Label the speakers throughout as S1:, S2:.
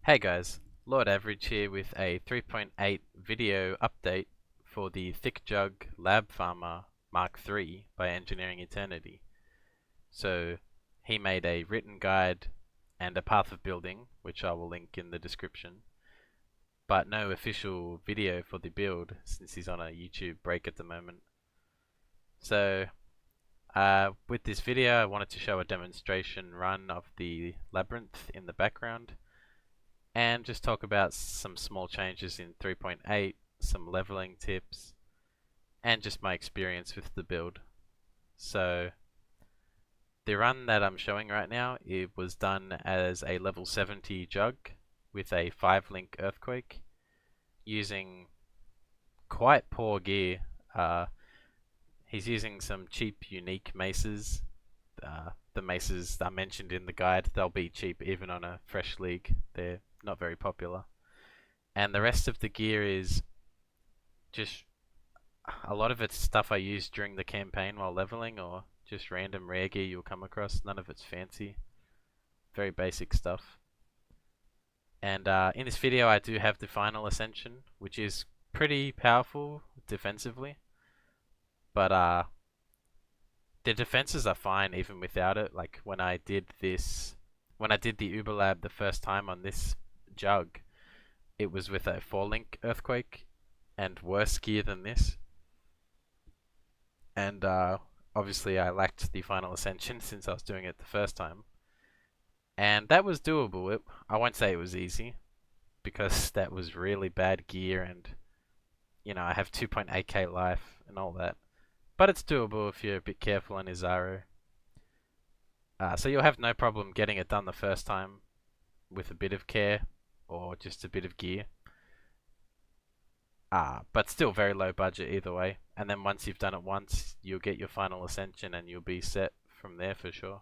S1: Hey guys, Lord Average here with a 3.8 video update for the Thicc Jugg Lab Farmer Mark III by Engineering Eternity. So he made a written guide and a path of building, which I will link in the description, but no official video for the build since he's on a YouTube break at the moment. So with this video I wanted to show a demonstration run of the labyrinth in the background and just talk about some small changes in 3.8, some leveling tips, and just my experience with the build. So the run that I'm showing right now, it was done as a level 70 Jug with a 5-link Earthquake using quite poor gear. He's using some cheap unique maces. The maces I mentioned in the guide, they'll be cheap even on a fresh league. They're not very popular. And the rest of the gear is just a lot of it's stuff I used during the campaign while leveling, or just random rare gear you'll come across. None of it's fancy. Very basic stuff. And in this video I do have the final ascension, which is pretty powerful defensively. But the defenses are fine even without it. Like when I did the Uber Lab the first time on this Jug, it was with a 4-link Earthquake and worse gear than this. And obviously I lacked the final ascension since I was doing it the first time. And that was doable. I won't say it was easy, because that was really bad gear and, you know, I have 2.8k life and all that. But it's doable if you're a bit careful on Izaro. So you'll have no problem getting it done the first time with a bit of care or just a bit of gear. But still very low budget either way. And then once you've done it once, you'll get your final ascension and you'll be set from there for sure.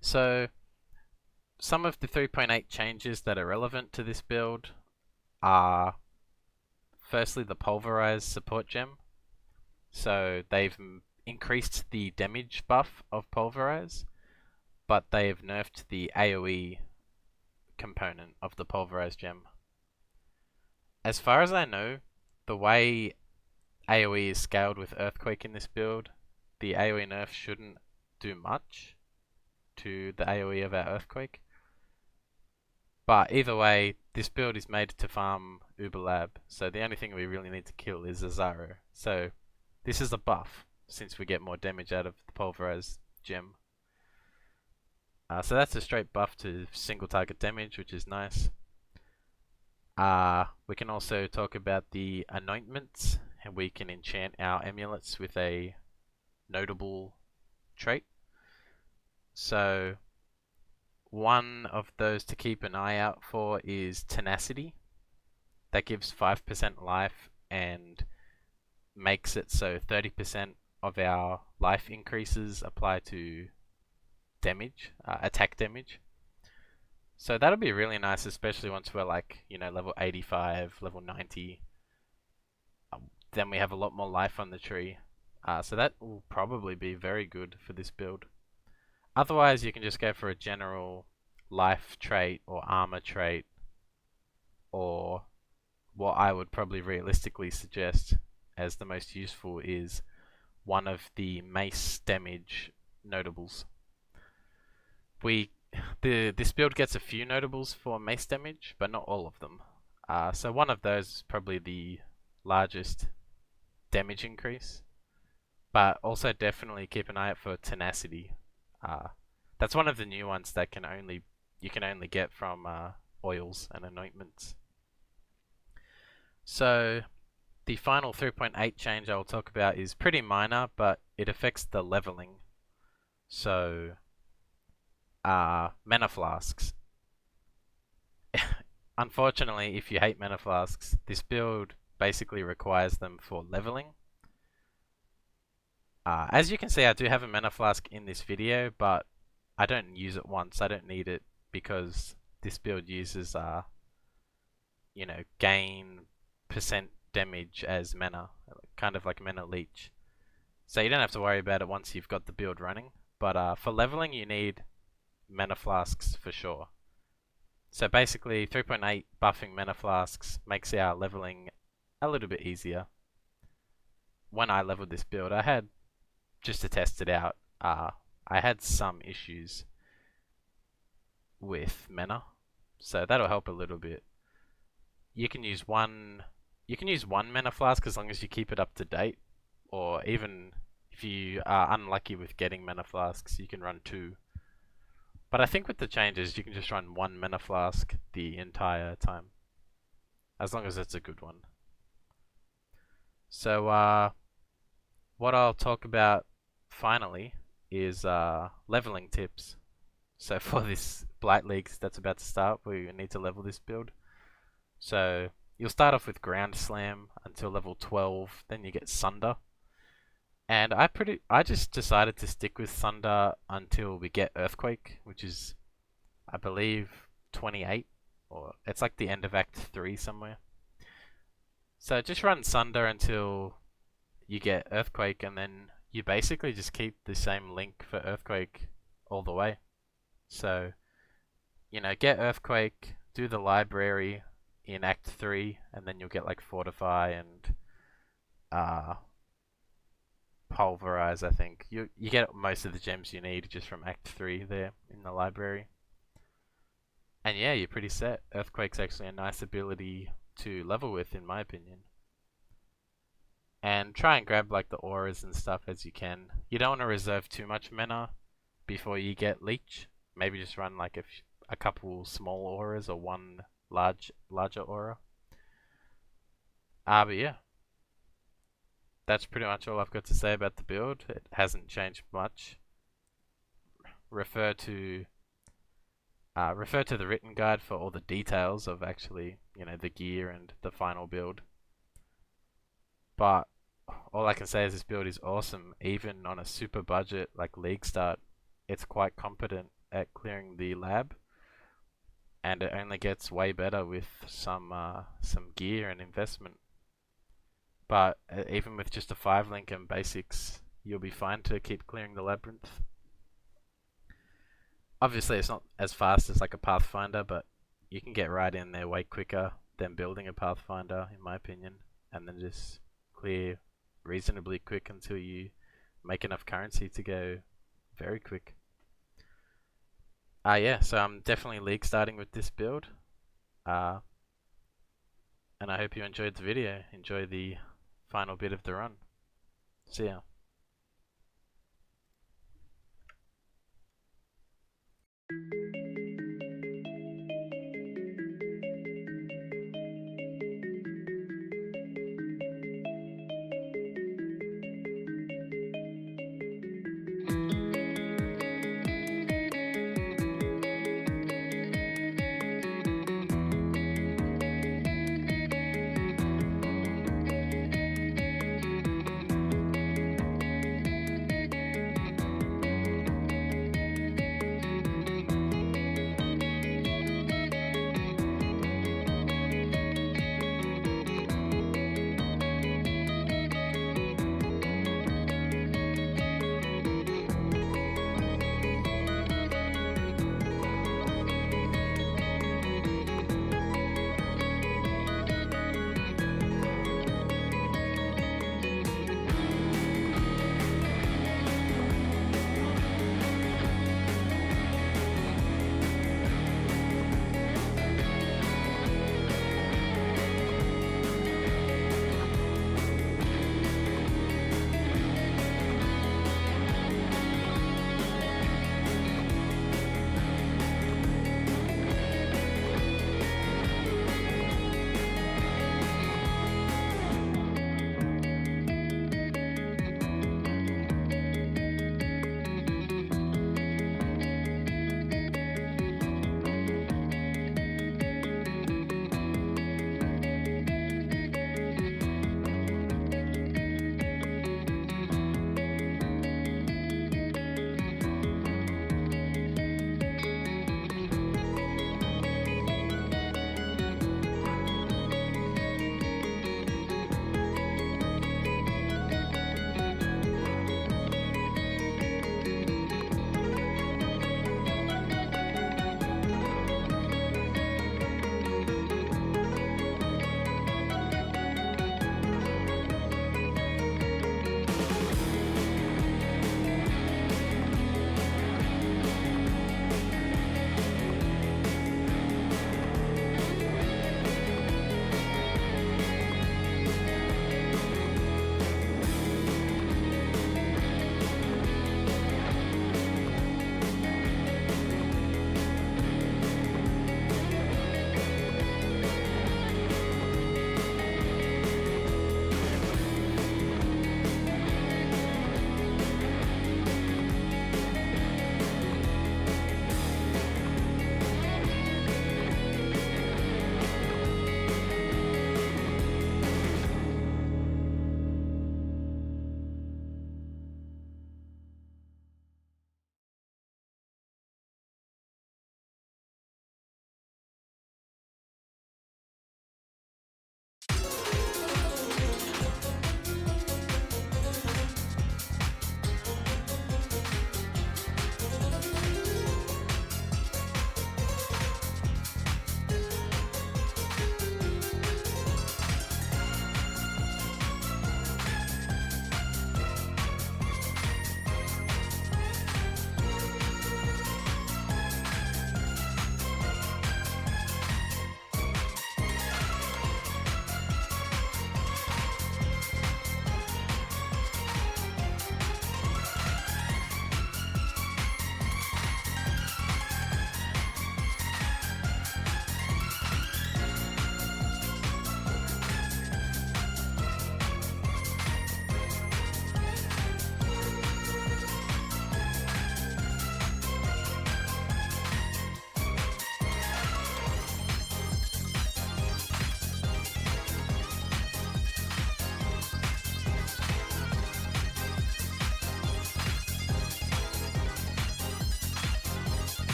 S1: So some of the 3.8 changes that are relevant to this build are firstly the pulverized support gem. So they've increased the damage buff of pulverize, but they've nerfed the AoE component of the pulverized gem. As far as I know, the way AoE is scaled with Earthquake in this build, the AoE nerf shouldn't do much to the AoE of our Earthquake. But either way, this build is made to farm Uber Lab, so the only thing we really need to kill is Azaro. So this is a buff, since we get more damage out of the pulverized gem. So that's a straight buff to single target damage, which is nice. We can also talk about the anointments, and we can enchant our amulets with a notable trait. So one of those to keep an eye out for is tenacity. That gives 5% life and makes it so 30% of our life increases apply to damage, attack damage. So that'll be really nice, especially once we're like, you know, level 85, level 90. Then we have a lot more life on the tree. So that will probably be very good for this build. Otherwise, you can just go for a general life trait or armor trait, or what I would probably realistically suggest as the most useful is one of the mace damage notables. This build gets a few notables for mace damage, but not all of them. So one of those is probably the largest damage increase, but also definitely keep an eye out for tenacity. That's one of the new ones that you can only get from oils and anointments. So the final 3.8 change I will talk about is pretty minor, but it affects the leveling. So mana flasks. Unfortunately, if you hate mana flasks, this build basically requires them for leveling. As you can see, I do have a mana flask in this video, but I don't use it once. I don't need it because this build uses you know, gain percent damage as mana, kind of like mana leech. So you don't have to worry about it once you've got the build running. But for leveling, you need mana flasks for sure. So basically 3.8 buffing mana flasks makes our leveling a little bit easier. When I leveled this build, I had, just to test it out, I had some issues with mana, so that'll help a little bit. You can use one mana flask as long as you keep it up to date, or even if you are unlucky with getting mana flasks, you can run 2. But I think with the changes, you can just run 1 mana flask the entire time, as long as it's a good one. So what I'll talk about finally is leveling tips. So for this Blight League that's about to start, we need to level this build. So you'll start off with Ground Slam until level 12, then you get Sunder. And I just decided to stick with Thunder until we get Earthquake, which is, I believe, 28, or it's like the end of Act 3 somewhere. So just run Thunder until you get Earthquake, and then you basically just keep the same link for Earthquake all the way. So, you know, get Earthquake, do the library in Act 3, and then you'll get like Fortify and Pulverize, I think. You get most of the gems you need just from Act 3 there in the library. And yeah, you're pretty set. Earthquake's actually a nice ability to level with, in my opinion. And try and grab like the auras and stuff as you can. You don't want to reserve too much mana before you get Leech. Maybe just run like a couple small auras or one larger aura. But yeah. That's pretty much all I've got to say about the build. It hasn't changed much. Refer to the written guide for all the details of actually, you know, the gear and the final build. But all I can say is this build is awesome. Even on a super budget like League Start, it's quite competent at clearing the lab, and it only gets way better with some gear and investment. But even with just a 5-link and basics, you'll be fine to keep clearing the labyrinth. Obviously, it's not as fast as like a Pathfinder, but you can get right in there way quicker than building a Pathfinder, in my opinion, and then just clear reasonably quick until you make enough currency to go very quick. Yeah, so I'm definitely league starting with this build. And I hope you enjoyed the video. Enjoy the final bit of the run. See ya.